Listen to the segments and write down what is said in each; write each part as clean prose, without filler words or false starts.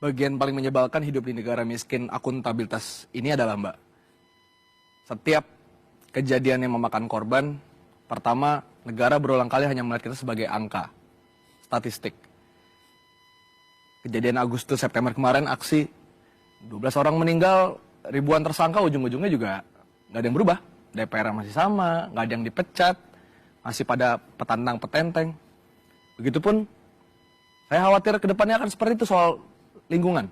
bagian paling menyebalkan hidup di negara miskin akuntabilitas ini adalah, Mbak, setiap kejadian yang memakan korban, pertama, negara berulang kali hanya melihat kita sebagai angka, statistik. Kejadian Agustus September kemarin, aksi 12 orang meninggal, ribuan tersangka, ujung-ujungnya juga nggak ada yang berubah. DPR masih sama, nggak ada yang dipecat, masih pada petantang petenteng. Begitupun, saya khawatir ke depannya akan seperti itu soal lingkungan.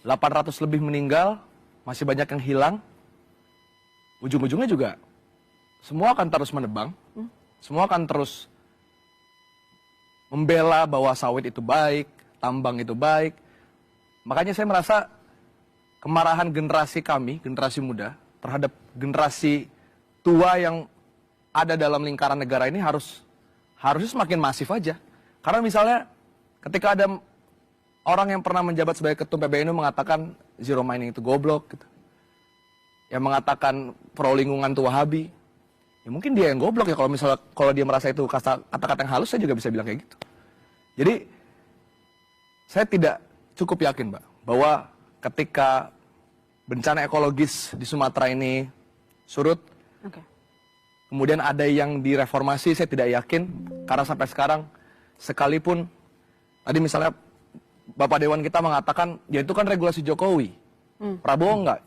800 lebih meninggal, masih banyak yang hilang. Ujung-ujungnya juga semua akan terus menebang, semua akan terus membela bahwa sawit itu baik, tambang itu baik. Makanya saya merasa kemarahan generasi kami, generasi muda, terhadap generasi tua yang ada dalam lingkaran negara ini harusnya semakin masif aja. Karena misalnya ketika ada orang yang pernah menjabat sebagai ketum PBNU mengatakan zero mining itu goblok, gitu, yang mengatakan pro lingkungan itu Wahabi, ya mungkin dia yang goblok ya kalau dia merasa itu kata-kata yang halus, saya juga bisa bilang kayak gitu. Jadi saya tidak cukup yakin, Mbak, bahwa ketika bencana ekologis di Sumatera ini surut, kemudian ada yang direformasi, saya tidak yakin, karena sampai sekarang sekalipun tadi misalnya Bapak Dewan kita mengatakan ya itu kan regulasi Jokowi, Prabowo enggak.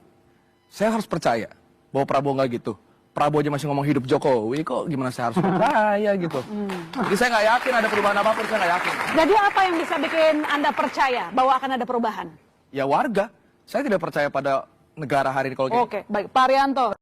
Saya harus percaya bahwa Prabowo enggak gitu. Prabowo aja masih ngomong hidup Jokowi, kok gimana saya harus percaya gitu. Jadi saya nggak yakin ada perubahan apapun, saya nggak yakin. Jadi apa yang bisa bikin Anda percaya bahwa akan ada perubahan? Ya warga, saya tidak percaya pada negara hari ini kalau gitu. Oke, baik. Pak Arianto.